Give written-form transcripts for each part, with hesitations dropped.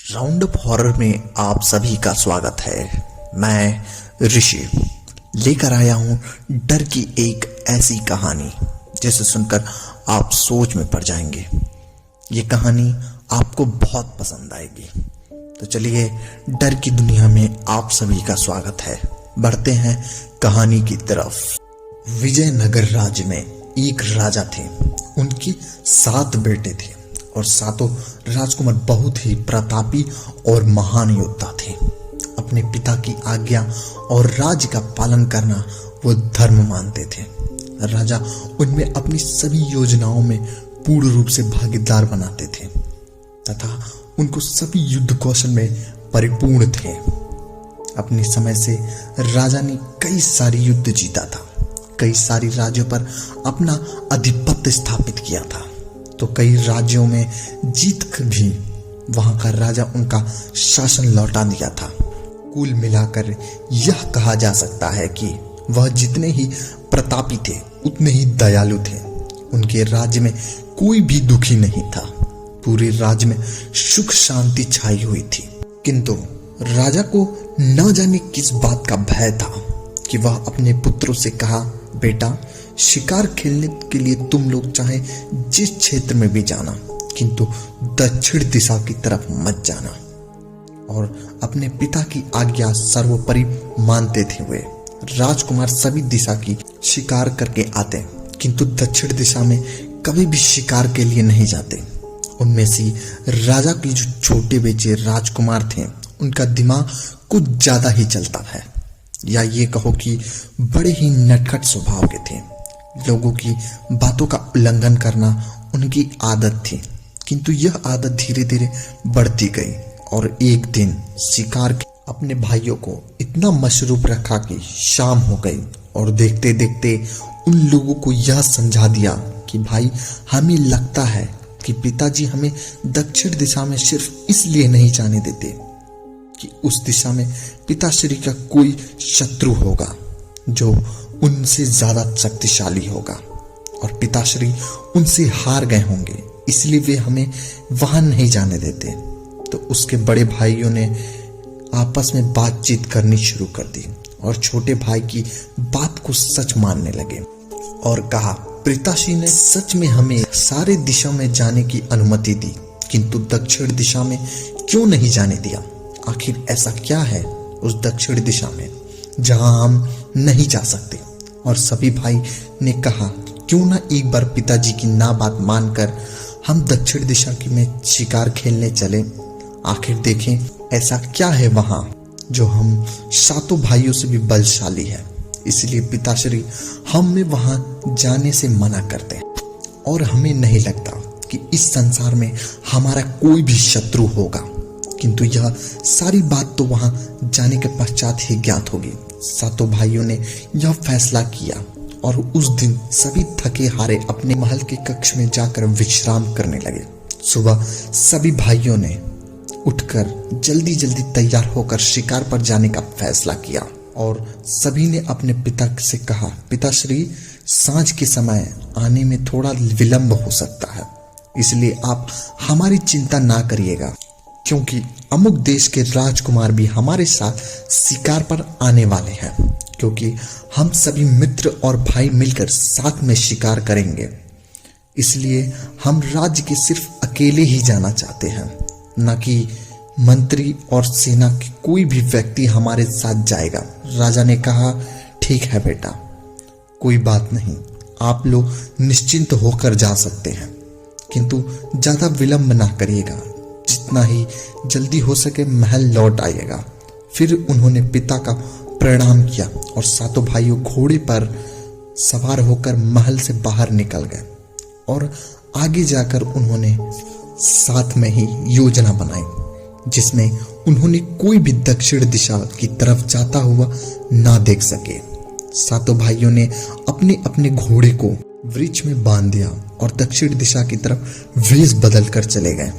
Round up horror में आप सभी का स्वागत है। मैं ऋषि लेकर आया हूं डर की एक ऐसी कहानी जिसे सुनकर आप सोच में पड़ जाएंगे। ये कहानी आपको बहुत पसंद आएगी। तो चलिए, डर की दुनिया में आप सभी का स्वागत है। बढ़ते हैं कहानी की तरफ। विजयनगर राज्य में एक राजा थे। उनके 7 बेटे थे और सातों राजकुमार बहुत ही प्रतापी और महान योद्धा थे। अपने पिता की आज्ञा और राज्य का पालन करना वो धर्म मानते थे। राजा उनमें अपनी सभी योजनाओं में पूर्ण रूप से भागीदार बनाते थे तथा उनको सभी युद्ध कौशल में परिपूर्ण थे। अपने समय से राजा ने कई सारी युद्ध जीता था, कई सारी राज्यों पर अपना आधिपत्य स्थापित किया था, तो कई राज्यों में जीत कर भी वहां का राजा उनका शासन लौटा दिया था। कुल मिलाकर यह कहा जा सकता है कि वह जितने ही प्रतापी थे उतने ही दयालु थे। उनके राज्य में कोई भी दुखी नहीं था। पूरे राज्य में सुख शांति छाई हुई थी। किंतु राजा को न जाने किस बात का भय था कि वह अपने पुत्रों से कहा, बेटा, शिकार खेलने के लिए तुम लोग चाहे जिस क्षेत्र में भी जाना, किंतु दक्षिण दिशा की तरफ मत जाना। और अपने पिता की आज्ञा सर्वोपरि मानते थे वे राजकुमार सभी दिशा की शिकार करके आते, किंतु दक्षिण दिशा में कभी भी शिकार के लिए नहीं जाते। उनमें से राजा के जो छोटे बेटे राजकुमार थे, उनका दिमाग कुछ ज्यादा ही चलता है, या ये कहो कि बड़े ही नटखट स्वभाव के थे। लोगों की बातों का उल्लंघन करना उनकी आदत थी, किंतु यह आदत धीरे धीरे बढ़ती गई और एक दिन शिकार के अपने भाइयों को इतना मशरूफ रखा कि शाम हो गई और देखते देखते उन लोगों को यह समझा दिया कि भाई, हमें लगता है कि पिताजी हमें दक्षिण दिशा में सिर्फ इसलिए नहीं जाने देते कि उस दिशा में पिताश्री का कोई शत्रु होगा जो उनसे ज्यादा शक्तिशाली होगा और पिताश्री उनसे हार गए होंगे, इसलिए वे हमें वहां नहीं जाने देते। तो उसके बड़े भाइयों ने आपस में बातचीत करनी शुरू कर दी और छोटे भाई की बात को सच मानने लगे और कहा, पिताश्री ने सच में हमें सारे दिशा में जाने की अनुमति दी, किंतु दक्षिण दिशा में क्यों नहीं जाने दिया? आखिर ऐसा क्या है उस दक्षिण दिशा में जहां हम नहीं जा सकते? और सभी भाई ने कहा, क्यों ना एक बार पिताजी की ना बात मानकर हम दक्षिण दिशा की में शिकार खेलने चले, आखिर देखें ऐसा क्या है वहां जो हम सातों भाइयों से भी बलशाली है। इसलिए पिताश्री हमें वहां जाने से मना करते हैं और हमें नहीं लगता कि इस संसार में हमारा कोई भी शत्रु होगा। किंतु यह सारी बात तो वहां जाने के पश्चात ही ज्ञात होगी। सातों भाइयों ने यह फैसला किया और उस दिन सभी थके हारे अपने महल के कक्ष में जाकर विश्राम करने लगे। सुबह सभी भाइयों ने उठकर जल्दी जल्दी तैयार होकर शिकार पर जाने का फैसला किया और सभी ने अपने पिता से कहा, पिताश्री, सांझ के समय आने में थोड़ा विलंब हो सकता है, इसलिए आप हमारी चिंता ना करिएगा, क्योंकि अमुक देश के राजकुमार भी हमारे साथ शिकार पर आने वाले हैं, क्योंकि हम सभी मित्र और भाई मिलकर साथ में शिकार करेंगे। इसलिए हम राज्य के सिर्फ अकेले ही जाना चाहते हैं, न कि मंत्री और सेना के कोई भी व्यक्ति हमारे साथ जाएगा। राजा ने कहा, ठीक है बेटा, कोई बात नहीं, आप लोग निश्चिंत होकर जा सकते हैं, किंतु ज्यादा विलंब ना करिएगा, जितना ही जल्दी हो सके महल लौट आइएगा। फिर उन्होंने पिता का प्रणाम किया और सातों भाइयों घोड़े पर सवार होकर महल से बाहर निकल गए और आगे जाकर उन्होंने साथ में ही योजना बनाई, जिसमें उन्होंने कोई भी दक्षिण दिशा की तरफ जाता हुआ ना देख सके। सातों भाइयों ने अपने अपने घोड़े को वृक्ष में बांध दिया और दक्षिण दिशा की तरफ वेश बदल कर चले गए।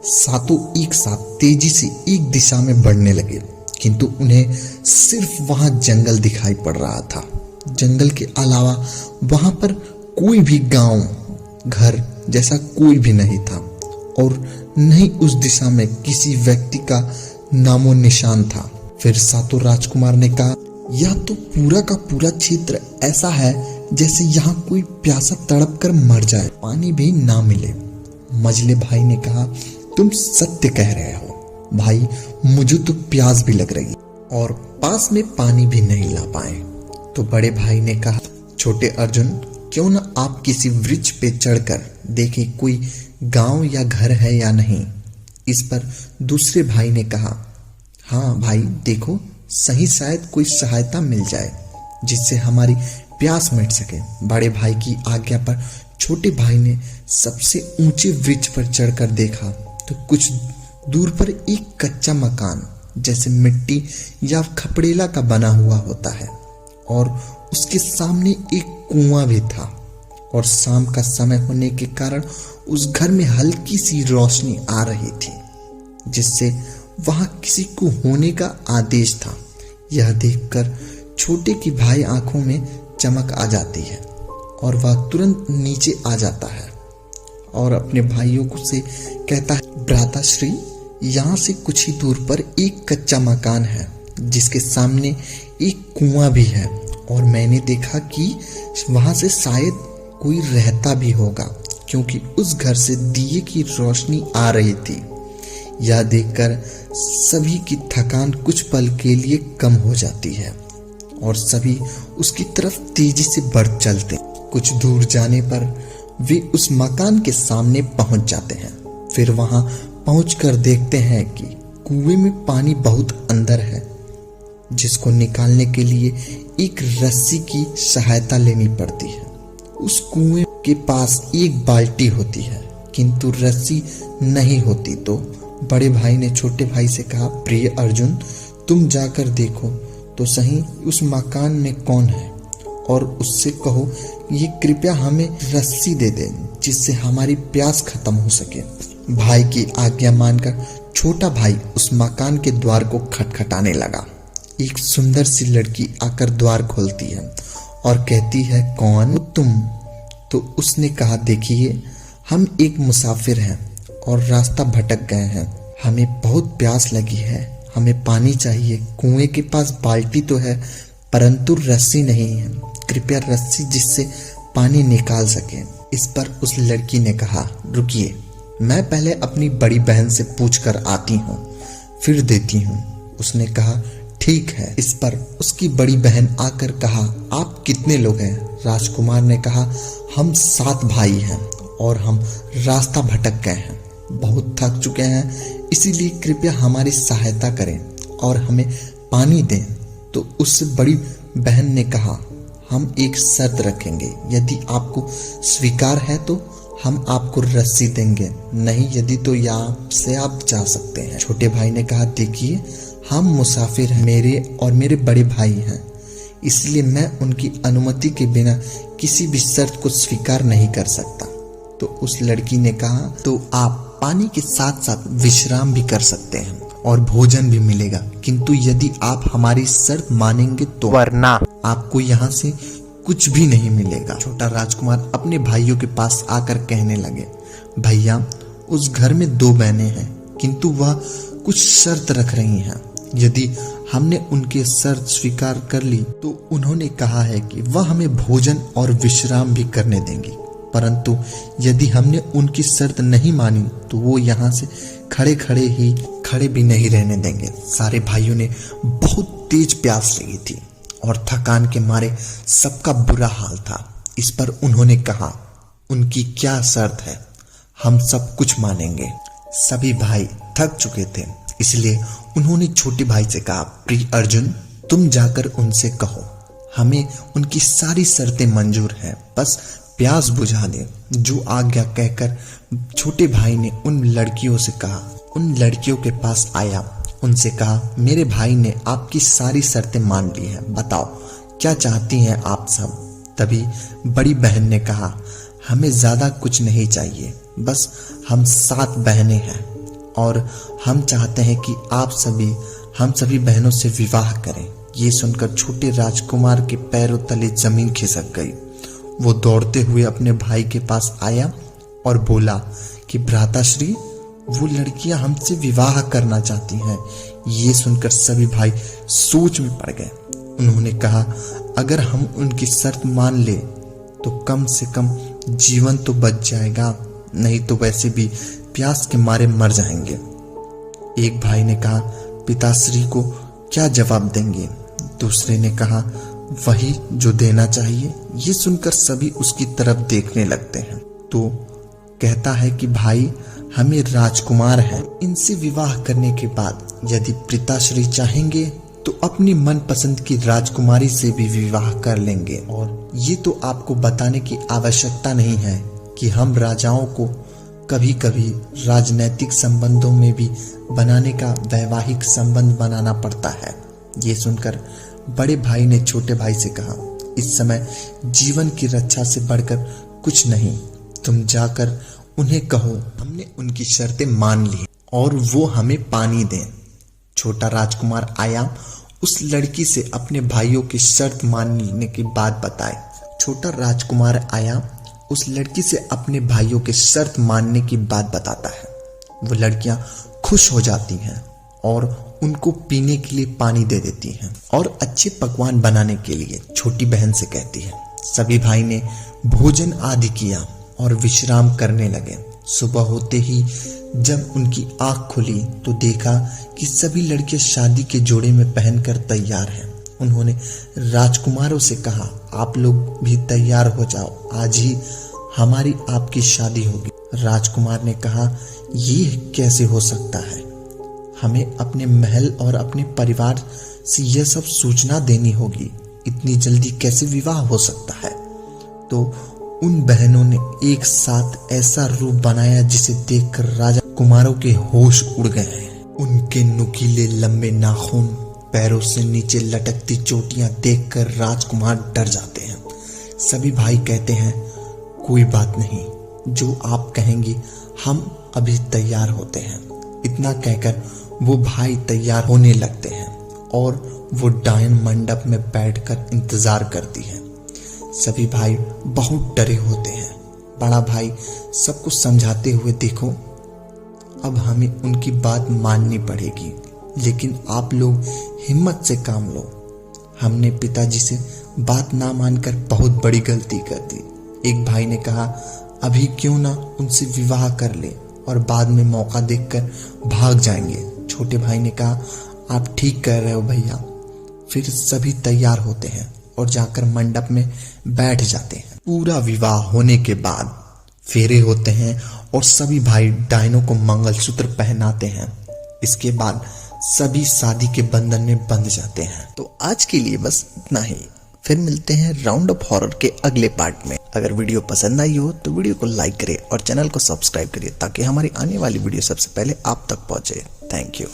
सातों एक साथ तेजी से एक दिशा में बढ़ने लगे, किंतु उन्हें सिर्फ वहां जंगल दिखाई पड़ रहा था। जंगल के अलावा वहां पर कोई भी गांव, घर जैसा कोई भी नहीं था और नहीं उस दिशा में किसी व्यक्ति का नामो निशान था। फिर सातों राजकुमार ने कहा, यह तो पूरा का पूरा क्षेत्र ऐसा है जैसे यहाँ कोई प्यासा तड़प कर मर जाए, पानी भी ना मिले। मझले भाई ने कहा, तुम सत्य कह रहे हो भाई, मुझे तो प्यास भी लग रही और पास में पानी भी नहीं ला पाए। तो बड़े भाई ने कहा, छोटे अर्जुन, क्यों ना आप किसी वृक्ष पे चढ़कर देखें कोई गांव या घर है या नहीं। इस पर दूसरे भाई ने कहा, हाँ भाई देखो, सही शायद कोई सहायता मिल जाए जिससे हमारी प्यास मिट सके। बड़े भाई की आज्ञा पर छोटे भाई ने सबसे ऊंचे वृक्ष पर चढ़कर देखा तो कुछ दूर पर एक कच्चा मकान जैसे मिट्टी या खपड़ेला का बना हुआ होता है और उसके सामने एक कुआं भी था और शाम का समय होने के कारण उस घर में हल्की सी रोशनी आ रही थी जिससे वहां किसी को होने का आदेश था। यह देखकर छोटे की भाई आंखों में चमक आ जाती है और वह तुरंत नीचे आ जाता है और अपने भाइयों को से कहता है, भ्राताश्री, यहाँ से कुछ ही दूर पर एक कच्चा मकान है जिसके सामने एक कुआं भी है और मैंने देखा कि वहां से शायद कोई रहता भी होगा क्योंकि उस घर से दिए की रोशनी आ रही थी। यह देखकर सभी की थकान कुछ पल के लिए कम हो जाती है और सभी उसकी तरफ तेजी से बढ़ चलते। कुछ दूर जाने पर वे उस मकान के सामने पहुंच जाते हैं। फिर वहां पहुंचकर देखते हैं कि कुएं में पानी बहुत अंदर है जिसको निकालने के लिए एक रस्सी की सहायता लेनी पड़ती है। उस कुएं के पास एक बाल्टी होती है किंतु रस्सी नहीं होती। तो बड़े भाई ने छोटे भाई से कहा, प्रिय अर्जुन, तुम जाकर देखो तो सही उस मकान में कौन है और उससे कहो ये कृपया हमें रस्सी दे दे जिससे हमारी प्यास खत्म हो सके। भाई की आज्ञा मानकर छोटा भाई उस मकान के द्वार को खटखटाने लगा। एक सुंदर सी लड़की आकर द्वार खोलती है और कहती है, कौन तुम? तो उसने कहा, देखिए, हम एक मुसाफिर हैं और रास्ता भटक गए हैं। हमें बहुत प्यास लगी है, हमें पानी चाहिए। कुएं के पास बाल्टी तो है परंतु रस्सी नहीं है। कृपया रस्सी जिससे पानी निकाल सके। इस पर उस लड़की ने कहा, रुकिए, मैं पहले अपनी बड़ी बहन से पूछकर आती हूँ, फिर देती हूँ। उसने कहा, ठीक है। इस पर उसकी बड़ी बहन आकर कहा, आप कितने लोग हैं? राजकुमार ने कहा, हम 7 भाई हैं और हम रास्ता भटक गए हैं, बहुत थक चुके हैं, इसीलिए कृपया हमारी सहायता करें और हमें पानी दें। तो उससे बड़ी बहन ने कहा, हम एक शर्त रखेंगे, यदि आपको स्वीकार है तो हम आपको रस्सी देंगे, नहीं यदि तो यहाँ से आप जा सकते हैं। छोटे भाई ने कहा, देखिए, हम मुसाफिर हैं, मेरे और मेरे बड़े भाई हैं, इसलिए मैं उनकी अनुमति के बिना किसी भी शर्त को स्वीकार नहीं कर सकता। तो उस लड़की ने कहा, तो आप पानी के साथ साथ विश्राम भी कर सकते हैं और भोजन भी मिलेगा, किंतु यदि आप हमारी शर्त मानेंगे तो, वरना आपको यहाँ से कुछ भी नहीं मिलेगा। छोटा राजकुमार अपने भाइयों के पास आकर कहने लगे, भैया, उस घर में 2 बहनें हैं किंतु वह कुछ शर्त रख रही हैं। यदि हमने उनके शर्त स्वीकार कर ली तो उन्होंने कहा है कि वह हमें भोजन और विश्राम भी करने देंगी, परंतु यदि हमने उनकी शर्त नहीं मानी तो वो यहाँ से खड़े भी नहीं रहने देंगे। सारे भाइयों ने बहुत तेज प्यास लगी थी और थकान के मारे सबका बुरा हाल था। इस पर उन्होंने कहा, उनकी क्या शर्त है? हम सब कुछ मानेंगे। सभी भाई थक चुके थे, इसलिए उन्होंने छोटे भाई से कहा, प्रिय अर्जुन, तुम जाकर उनसे कहो हमें उनकी सारी शर्तें मंजूर हैं, बस प्यास बुझा दे। जो आज्ञा कहकर छोटे भाई ने उन लड़कियों से कहा, उन लड़कियों के पास आया, उनसे कहा, मेरे भाई ने आपकी सारी शर्तें मान ली हैं, बताओ क्या चाहती हैं आप सब। तभी बड़ी बहन ने कहा, हमें ज्यादा कुछ नहीं चाहिए, बस हम 7 बहनें हैं और हम चाहते हैं कि आप हम सभी बहनों से विवाह करें। ये सुनकर छोटे राजकुमार के पैरों तले जमीन खिसक गई। वो दौड़ते हुए अपने भाई के पास आया और बोला कि भ्राताश्री, वो लड़कियां हमसे विवाह करना चाहती हैं। ये सुनकर सभी भाई सोच में पड़ गए। उन्होंने कहा, अगर हम उनकी शर्त मान ले तो कम से कम जीवन तो बच जाएगा, नहीं तो वैसे भी प्यास के मारे मर जाएंगे। एक भाई ने कहा, पिताश्री को क्या जवाब देंगे? दूसरे ने कहा, वही जो देना चाहिए। ये सुनकर सभी उसकी तरफ देखने लगते हैं। तो कहता है कि भाई, हमें राजकुमार हैं, इनसे विवाह करने के बाद यदि पिताश्री चाहेंगे तो अपनी मनपसंद की राजकुमारी से भी विवाह कर लेंगे। और ये तो आपको बताने की आवश्यकता नहीं है कि हम राजाओं को कभी कभी राजनैतिक संबंधों में भी बनाने का वैवाहिक संबंध बनाना पड़ता है। ये सुनकर बड़े भाई ने छोटे भाई से कहा, इस समय जीवन की रक्षा से बढ़कर कुछ नहीं, तुम जाकर उन्हें कहो हमने उनकी शर्तें मान ली और वो हमें पानी दें। छोटा राजकुमार आया उस लड़की से अपने भाइयों की शर्त मानने की बात बताए। छोटा राजकुमार आया उस लड़की से अपने भाइयों के शर्त मानने की बात बताता है। वो लड़कियां खुश हो जाती हैं और उनको पीने के लिए पानी दे देती हैं और अच्छे पकवान बनाने के लिए छोटी बहन से कहती है। सभी भाई ने भोजन आदि किया और विश्राम करने लगे। सुबह होते ही जब उनकी आंख खुली तो देखा कि सभी लड़कियां शादी के जोड़े में पहनकर तैयार हैं। उन्होंने राजकुमारों से कहा, आप लोग भी तैयार हो जाओ, आज ही हमारी आपकी शादी होगी। राजकुमार ने कहा, ये कैसे हो सकता है? हमें अपने महल और अपने परिवार से यह सब सूचना देनी होगी, इतनी जल्दी कैसे विवाह हो सकता है? तो उन बहनों ने एक साथ ऐसा रूप बनाया जिसे देखकर राजा कुमारों के होश उड़ गए। उनके नुकीले लंबे नाखून, पैरों से नीचे लटकती चोटियां देखकर राजकुमार डर जाते हैं। सभी भाई कहते हैं, कोई बात नहीं, जो आप कहेंगे हम अभी तैयार होते हैं। इतना कहकर वो भाई तैयार होने लगते हैं और वो डायन मंडप में बैठकर इंतजार करती है। सभी भाई बहुत डरे होते हैं। बड़ा भाई सबको समझाते हुए, देखो अब हमें उनकी बात माननी पड़ेगी, लेकिन आप लोग हिम्मत से काम लो। हमने पिताजी से बात ना मानकर बहुत बड़ी गलती कर दी। एक भाई ने कहा, अभी क्यों ना उनसे विवाह कर ले और बाद में मौका देखकर भाग जाएंगे। छोटे भाई ने कहा, आप ठीक कह रहे हो भैया। फिर सभी तैयार होते हैं और जाकर मंडप में बैठ जाते हैं। पूरा विवाह होने के बाद फेरे होते हैं और सभी भाई डायनों को मंगलसूत्र पहनाते हैं। इसके बाद सभी शादी के बंधन में बंध जाते हैं। तो आज के लिए बस इतना ही। फिर मिलते हैं राउंड ऑफ हॉरर के अगले पार्ट में। अगर वीडियो पसंद आई हो तो वीडियो को लाइक करें और चैनल को सब्सक्राइब करिए ताकि हमारी आने वाली वीडियो सबसे पहले आप तक पहुंचे। Thank you.